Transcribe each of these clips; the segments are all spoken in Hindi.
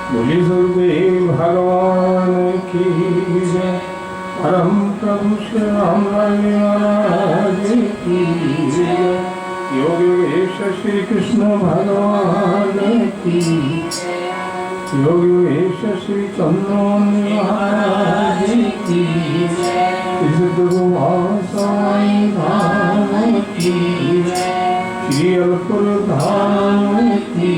बोली गुरुदेव भगवान की जय। परम प्रभु श्री राम महाराज की जय। योग योगेश श्री कृष्ण भगवान की जय। योग योगेश श्री चंद्र महाराज की जय। साई धाम की जय। श्री अलपुर धाम की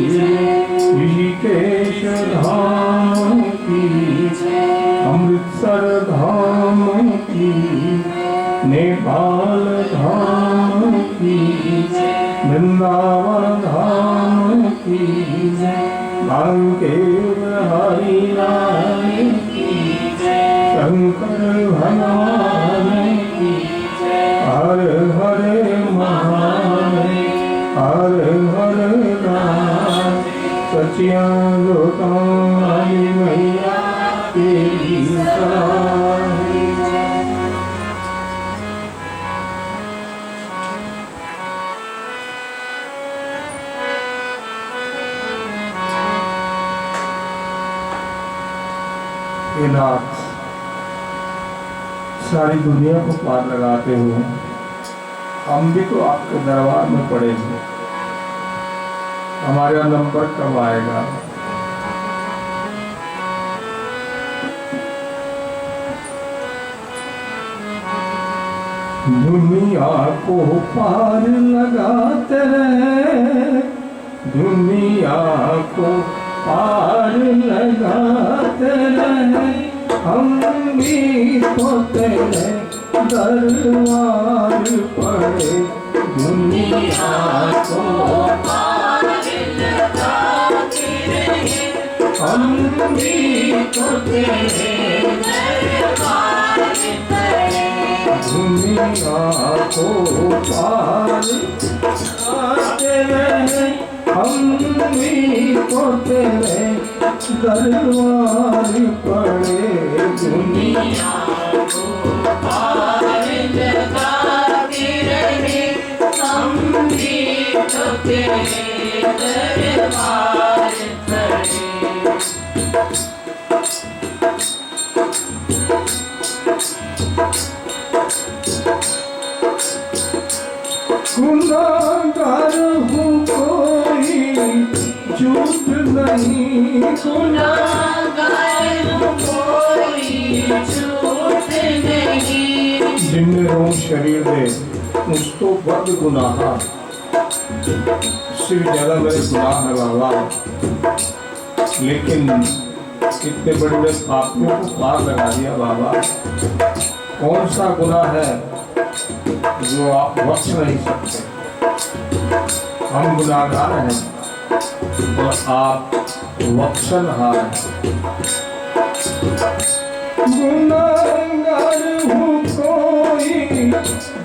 जय। ऋषिकेश धाम की जय। अमृतसर धाम की जय। नेपाल धाम की जय। वृंदावन धाम की जय। बांकेर हरि नाम की जय। शंकर भगवान की जय। हर हर महादेव हर हर राम। सचियागोताई मैया तेरी सराय। हे नाथ, सारी दुनिया को पार लगाते हुए हम भी तो आपके दरबार में पड़े थे। हमारा नंबर कब आएगा? दुनिया को पार लगाते रहे, दुनिया को पार लगाते रहे, हम भी तो तेरे दरबार पड़े। दुनिया को पार लगाते रहे, हम भी तो तेरे दरबार पड़े। दुनिया को पार लगाते रहे, हम भी तो तेरे दरबार पड़े। दुनिया को पार लगाते रहे, हम भी तो तेरे दरबार पड़े। गुनाहगार हूँ कोई झूठ नहीं, गुनाहगार हूँ कोई झूठ नहीं। जिन्हें रोग शरीर दे मुझ तो बद गुनाह, सिर्फ ज्यादा मेरे गुनाह है बाबा। लेकिन इतने बड़े बड़े पापियों को पार लगा दिया बाबा। कौन सा गुनाह है जो आप बख्श नहीं सकते? हम गुनाहगार हैं और आप बख्शनहार हैं। गुनाहगार हूँ कोई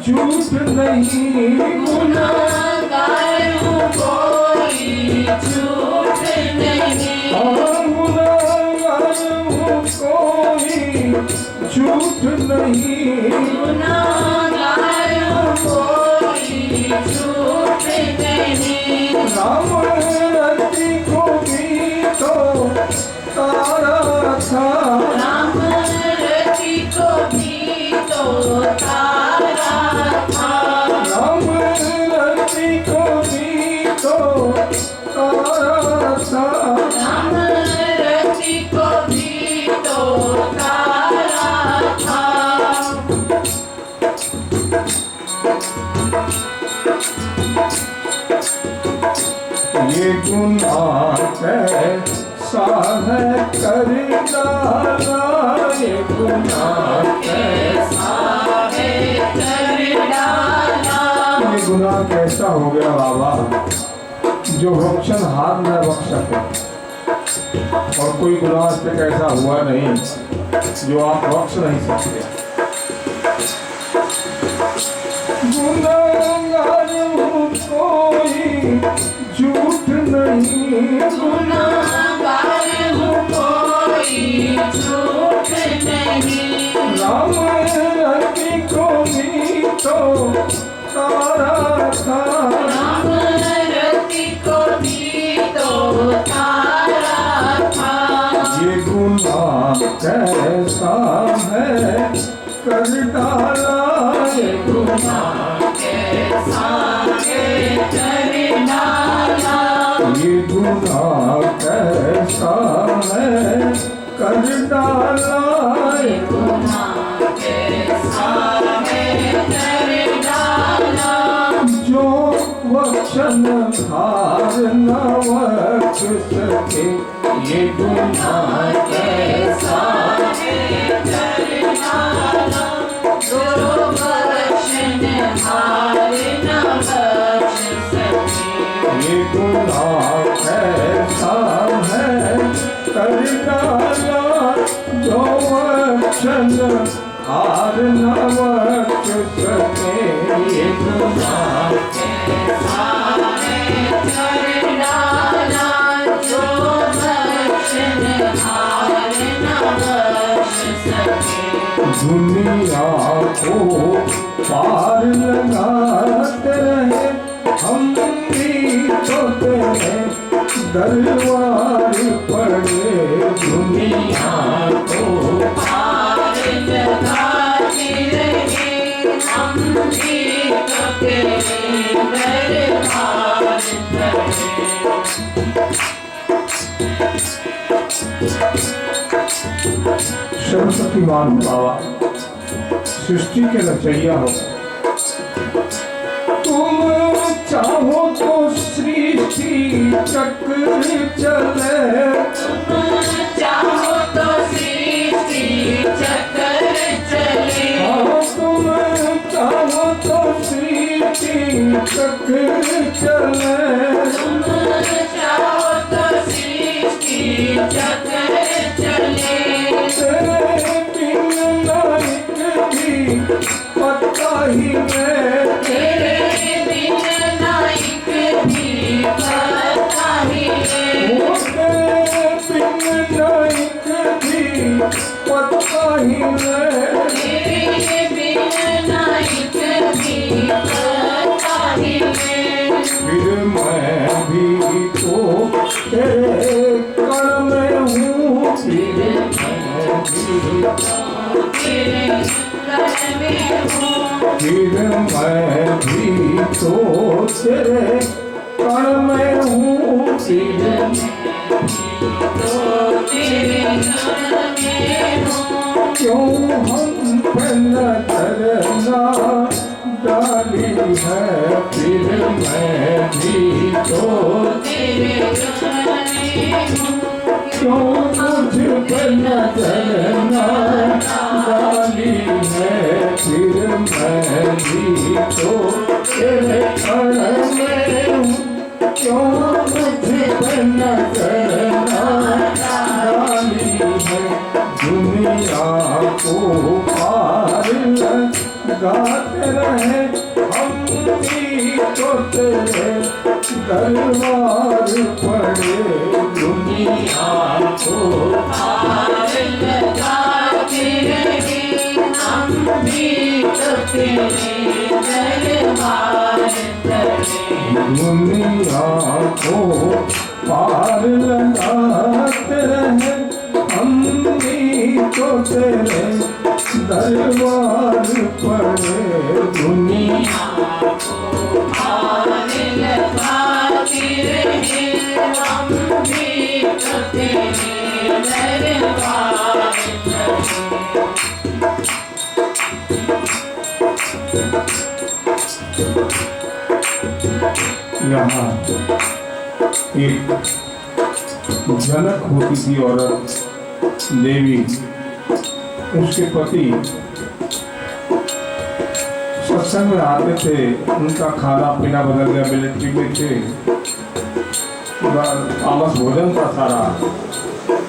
झूठ नहीं, गुनाहगार हूँ कोई झूठ नहीं। गुनाहगार हूँ कोई झूठ नहीं, गुनाहगार हूँ कोई झूठ नहीं। राम रति को भी तो तारा था, राम रति को भी तो तारा था। राम रति को भी तो तारा था, राम रति को भी तो तारा था। ये गुनाह कैसा है कर डाला, ये गुनाह कैसा है कर डाला। ये गुनाह कैसा हो गया बाबा जो बख्शनहार न बख्श सके, और कोई गुनाह से कैसा हुआ नहीं जो आप बख्श नहीं सकते। गुनाहगार हूँ कोई झूठ नहीं, गुनाहगार हूँ कोई झूठ नहीं। राम रति को भी तो तारा था, राम रति को भी तो तारा था। कर डाला ये गुनाह कैसा है कर डाला, ये गुनाह कैसा है कर डाला, ये गुनाह कैसा है कर डाला, जो वचन हार न बख्श सके, ये गुनाह कैसा है कर डाला, जो वचन हार न बख्श सके, ये गुनाह कैसा है कर डाला, जो वचन हार न बख्श सके, ये गुनाह कैसा है कर डाला, जो वचन हार न बख्श सके, दुनिया को पार लगाते रहे हम भी तो तेरे दरबार पड़े, दुनिया को पार लगाते रहे हम भी तो तेरे दरबार पड़े। सरस्वतीमान बाबा सृष्टि के रचयिया हो, तुम चाहो तो सृष्टि चक्र चले, तुम चाहो तो सृष्टि चक्र चले, हाँ तुम चाहो तो सृष्टि चक्र चले, तुम चाहो तो सृष्टि चक्र चले, तेरे बिन नायक भी पता ही है, तेरे बिन नायक भी पता ही है, तेरे बिन नायक भी पता ही है, तेरे बिन नायक भी पता ही है, फिर मैं भी तो तेरे कण में हूँ, फिर मैं भी तेरे कण में हूँ, फिर मैं भी तो तेरे कण में हूँ, फिर तो तेरे कण में हूँ, क्यों हम पे नजर ना डाली है, फिर मैं भी तो तेरे कण में हूँ, क्यों मुझ पे नजर ना डाली है, फिर मैं भी तो तेरे कण में हूँ, क्यों मुझ पे नजर ना डाली है, दुनिया को पार लगाते रहे हम भी तो तेरे दरबार पड़े, दुनिया को पार लगाते रहे हम भी तो तेरे दरबार पड़े, दुनिया को पार लगाते रहे हम भी तो तेरे दरबार पड़े, दुनिया को पार लगाते रहे हम भी तो तेरे दरबार पड़े। यहाँ एक जनक होती थी औरत देवी, उसके पति सत्संग में आते थे, उनका खाना पीना बदल गया, मिलिट्री में थे, आलस भोजन था सारा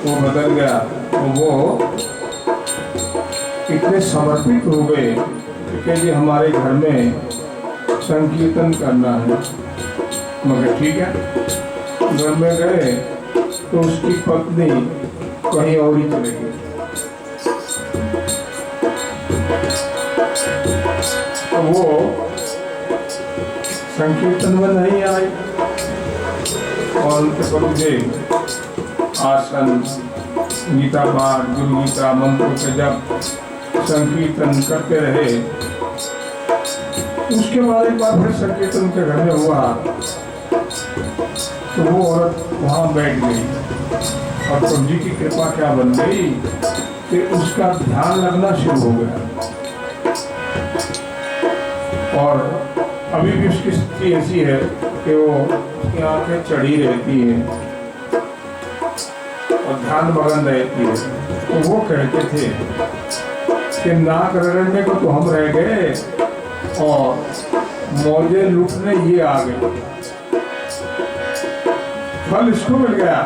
वो बदल गया, तो वो इतने समर्पित हो गए कि जी हमारे घर में संकीर्तन करना है। मगर ठीक है, घर में गए तो उसकी पत्नी कहीं और ही चले गई। तो वो संकीर्तन में नहीं आई और उनके प्रभु आसन, गीता पाठ, गुरु गीता मंत्रों के जब संकीर्तन करते रहे। उसके बाद एक बार फिर संकीर्तन के घर में हुआ तो वो औरत वहाँ बैठ गई और प्रभु जी की कृपा क्या बन गई कि उसका ध्यान लगना शुरू हो गया। और अभी भी उसकी स्थिति ऐसी है कि वो उसकी आंखें चढ़ी रहती है और ध्यान मगन रहती है। तो वो कहते थे कि नाक रगड़ने को तो हम रह गए और मौजे लूटने ये आ गए, फल इसको मिल गया।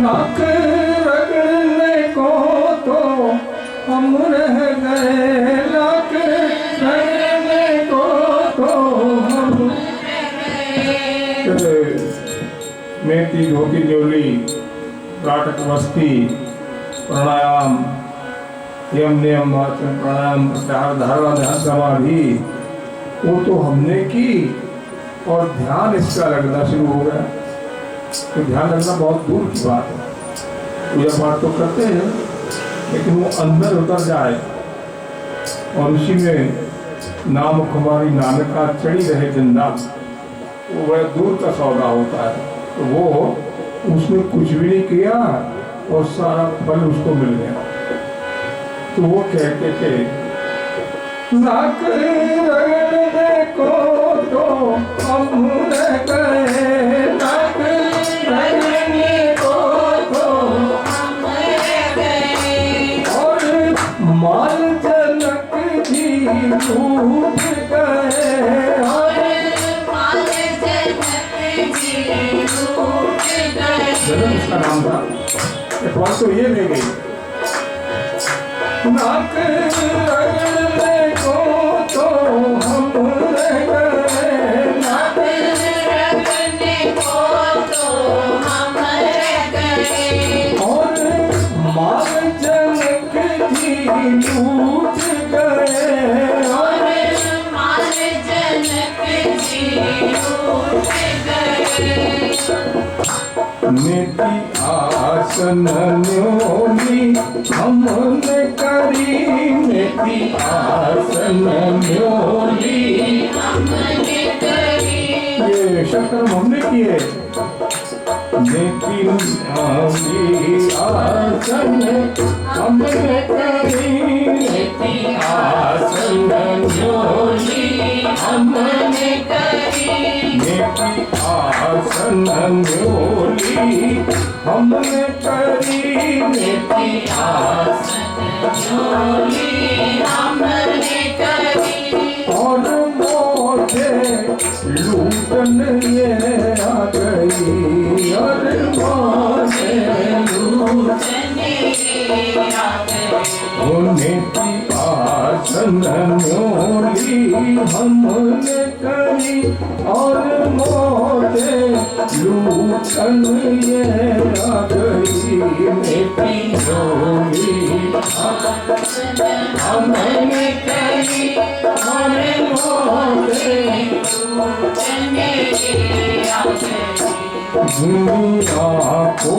नाक रगड़ने को तो हम रह गए, नाक रगड़ने को तो हम मेथी धोती न्योली राटक वस्ती प्राणायाम यम नियम आसन प्राणायाम प्रत्याहार धारणा ध्यान समाधि वो तो हमने की और ध्यान इसका लगना शुरू हो गया। तो ध्यान लगना बहुत दूर की बात है, पूजा पाठ तो करते हैं लेकिन वो अंदर उतर जाए और उसी में नाम कुमारी नानका चढ़ी रहे जिंदा, वो बड़ा दूर का सौदा होता है। तो वो उसने कुछ भी नहीं किया और सारा फल उसको मिल गया। तो वो कहते थे नाक रगड़ने को तो हम रह गए, नाक रगड़ने को तो हम रह गए और माल जनक जी डूब गए और माल जनक जी डूब गए। जनक उसका नाम था, एक बात तो ये ले गई। नाक रगड़ने को तो हम रह गए, नाक रगड़ने को तो हम रह गए और माल जनक जी टूट गए और माल जनक जी टूट गए। नेति आसन न्योली हमने करी, नेति आसन न्योली हमने करी, ये शक्कर हमने किए। नेति आसन हमने करी, नेति आसन न्योली हमने करी, नेति आसन न्योली हमने करी, नेति आसन न्योली हमने करी और मोजे लूटन ये आ गई और मोजे लूटन ये आ गई। नेति आसन न्योली हमने करी और मोजे लूटन ये आ गई, नेति न्योली हमने करी और मोजे लूटन ये आ गई। दुनिया को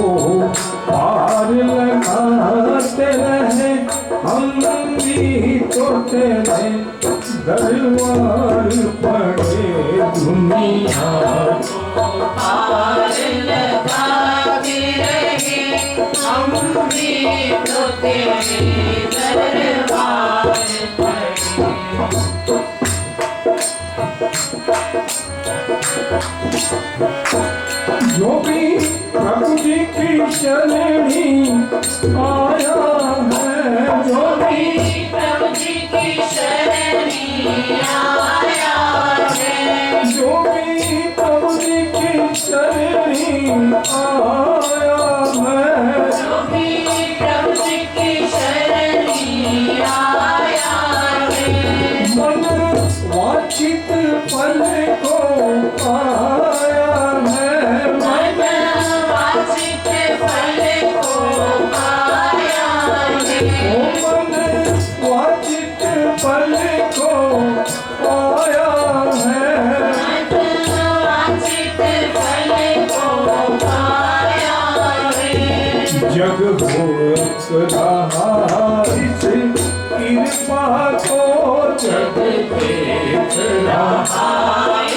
पार लगाते रहे हम भी तो तेरे दरबार पड़े, दुनिया को पार लगाते रहे हम भी तो तेरे दरबार पड़े। जो भी प्रभु जी की शरणी आया है, जो भी प्रभु जी की शरणी आया है, जो भी प्रभु जी की शरणी आया है, जो भी प्रभु जी की शरणी आया है, मन वांछित फल को पाया है, मन वांछित फल को पाया है, मन वांछित फल को पाया है, मन रहा इस कृपा को, जग देख रहा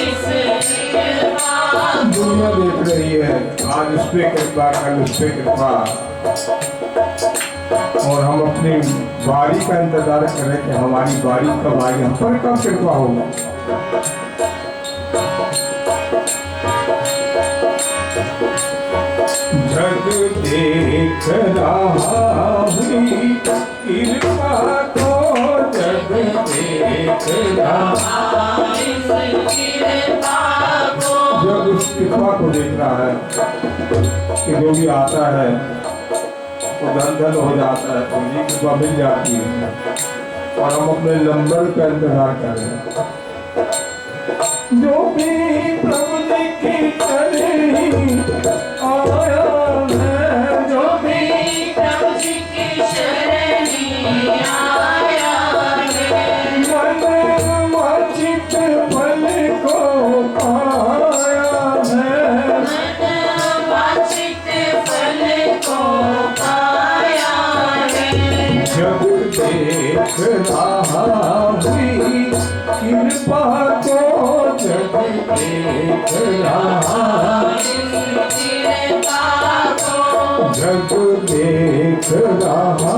इस कृपा। दुनिया देख रही है, आज उस पे कृपा, कल उस पे कृपा, और हम अपनी बारी का इंतजार कर रहे कि हमारी बारी कब आएगी, हम पर कब कृपा होगा। जग देख रहा हुई कृपा को, जग देख रहा जग उस कृपा को देख रहा है कि जो भी आता है वो धन धन हो जाता है, पूंजी कृपा मिल जाती है, और हम अपने नंबर का इंतजार कर रहे हैं। जो भी प्रभु की शरणी आया है, जो भी प्रभु की शरणी आया है, मन वांछित फल को पाया है, मन वांछित फल को पाया है। जग देख रहा हुई कृपा को, जग देख रहा जग देख रहा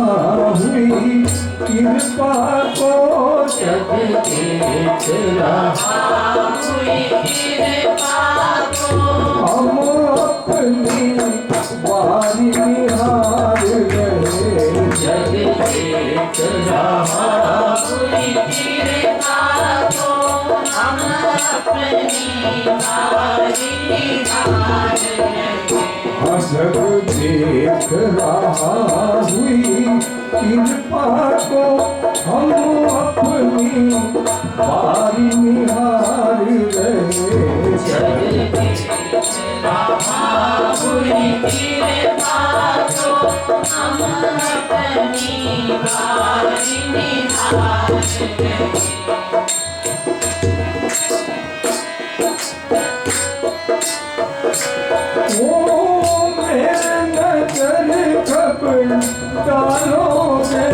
हुई कृपा को, जग देख रहा हम अपनी बारी निहार रहे, जग देख रहा जग देख रहा हुई कृपा को, हम अपनी बारी निहार रहे, जग देख रहा हुई कृपा को, हम अपनी बारी निहार रहे। डालोगे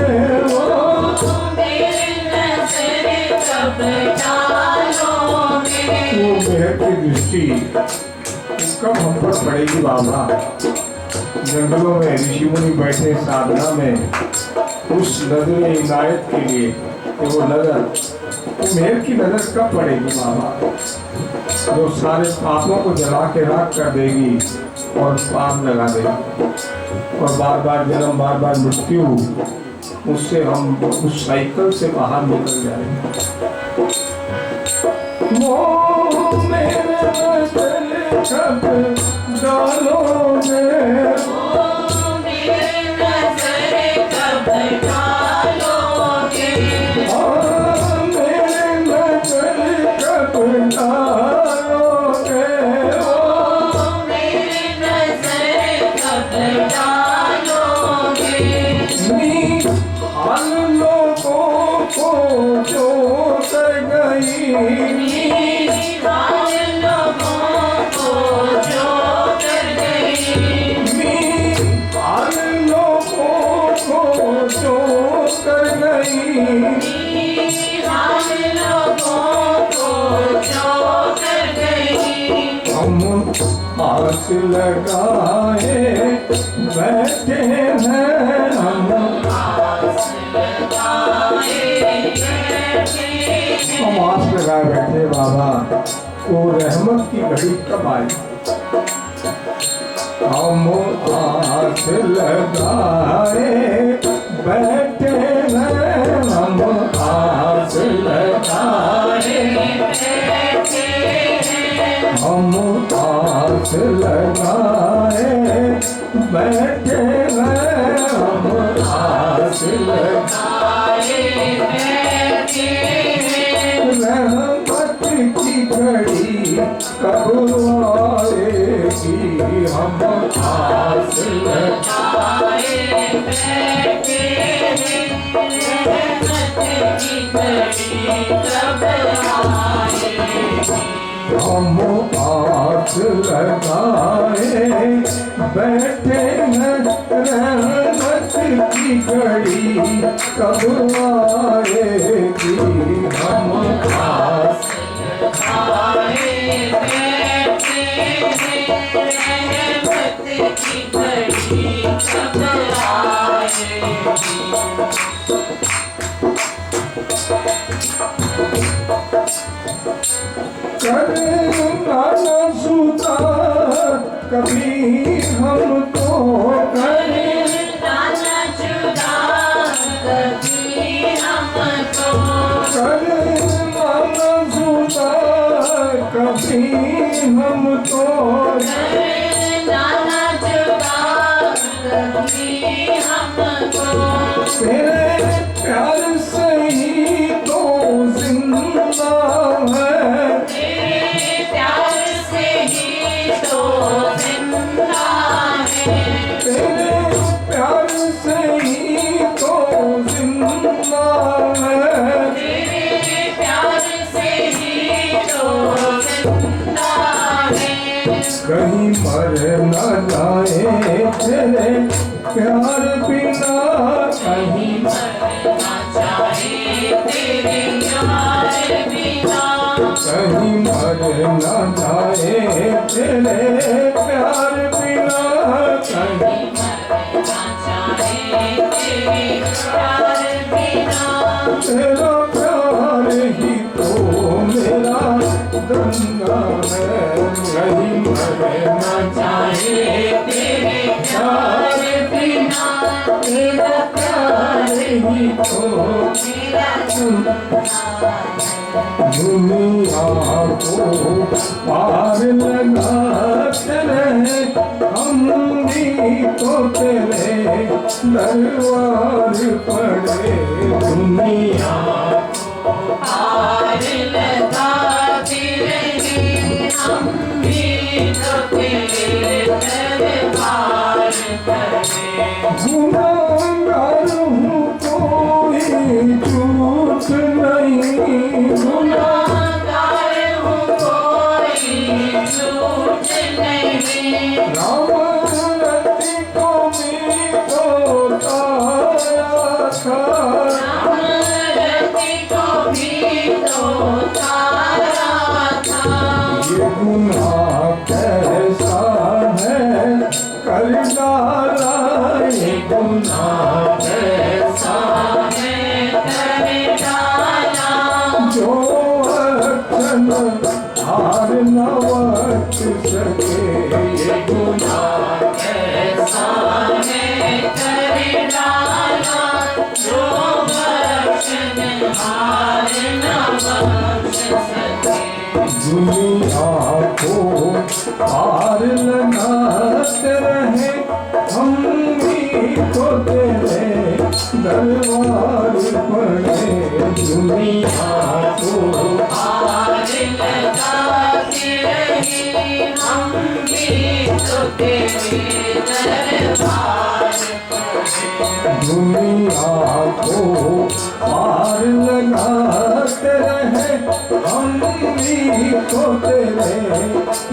वो मेहर की दृष्टि कब हम पर पड़ेगी बाबा। जंगलों में ऋषि मुनि बैठे साधना में, उस नजर इनायत के लिए वो नजर, मेहर की नजर कब पड़ेगी बाबा, जो सारे पापों को जला के राख कर देगी और पाप लगा देगी, और बार बार जन्म, बार बार मृत्यु, उससे हम उस साइकिल से बाहर निकल जाएंगे। वो मेरे बदल कब डालोगे, वो मेरे नजर कब डालोगे, मेरे नजर कब डालोगे, वो मेरे नजर कब डालोगे। हाल लोगों को जो कर गई, हाल लोगों को जो कर गई, हाल लोगों को जो कर गई, हाल लोगों को जो कर गई। हम आस लगाए बैठे हैं, हम आस लगाए बैठे बाबा, वो रहमत की घड़ी कब आई। हम आस लगाए बैठे हैं, हम आस लगाए बैठे हैं, हम आस लगाए बैठे हैं, हम आस लगाए बैठे हैं। रहमत की घड़ी कब आएगी, हम आस लगाए बैठे हैं। रहमत की घड़ी कब आएगी। हम आस लगाए बैठे हैं रहमत की घड़ी कब आएगी। हम आस लगाए बैठे हैं रहमत की घड़ी कब आएगी। करना न सूता कभी हमको, करना न जुदा कभी हमको, करना न सूता कभी हमको, करना न जुदा कभी हमको। तेरे प्यार से ही तो जिंदा है, तेरे प्यार से ही तो जिंदा है, तेरे प्यार से ही तो जिंदा है। तेरे प्यार से ही तो जिंदा है। कहीं मर न जाए तेरे प्यार बिना, कहीं मरना चाहे तेरे प्यार बिना, कहीं मर न जाए तेरे प्यार बिना, कहीं मरना चाहे तेरे प्यार बिना। तेरा प्यार ही तो मेरा गंगा है। कहीं मर न चाहे तेरे प्यार बिना, तेरा प्यार ही तो मेरा जिंदा है। दुनिया को पार लगाते रहे हम भी तो तेरे दरबार पड़े। दुनिया पार लगाते रहे हम भी तो तेरे दरबार पड़े। गुनाहगार हूँ कोई झूठ नहीं, गुनाहगार हूँ कोई झूठ नहीं, राम रति को भी तो ताया था, रति को भी तो तारा था। ये गुनाह कैसा है कर डाला, ये गुनाह कैसा है कर डाला, जो अक्षण हार न वक्त सके। ये गुनाह कैसा है कर डाला, जो बख्शन हार न बख्श सके। दुनिया को पार लगाते रहे हम भी तो तेरे दरबार पड़े। दुनिया को पार लगाते रहे हम भी तो तेरे दरबार पड़े। दुनिया को पार लगाते रहे हम भी तो तेरे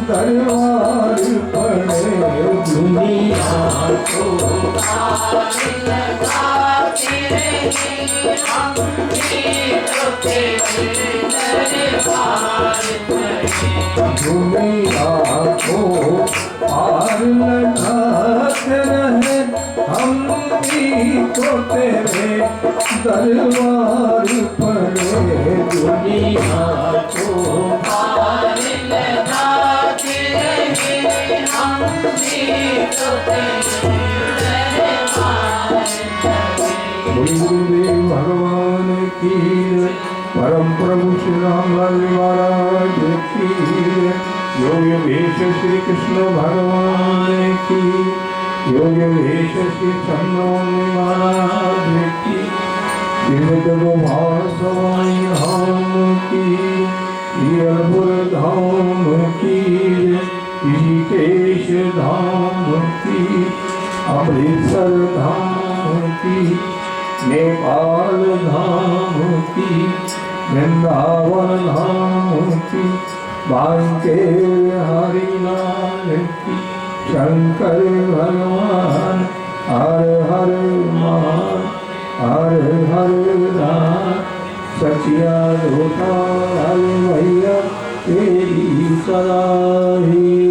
दरबार पड़े। दुनिया को पार लगाते रहे हम भी तो तेरे दरबार पड़े। दुनिया को पार लगाते रहे हम भी तो तेरे दरबार पड़े। दुनिया को पार लगाते रहे हम भी तो तेरे दरबार पड़े। गुरुदेव भगवान की जय। परम प्रभु श्री रामलाल महाराज की जय। योग वेश श्री कृष्ण भगवान की, योग वेश श्री चंद्रमौली महाराज की, सवाई धाम की, अलपुर धाम की, ऋषिकेश धाम की, अमृतसर धाम की, नेपाल धाम की, वृंदावन धाम की, बांके हरि लाल की शंकर भगवान हर हर मान हर हर राम सचिया धोता भैया तेरी सदा ही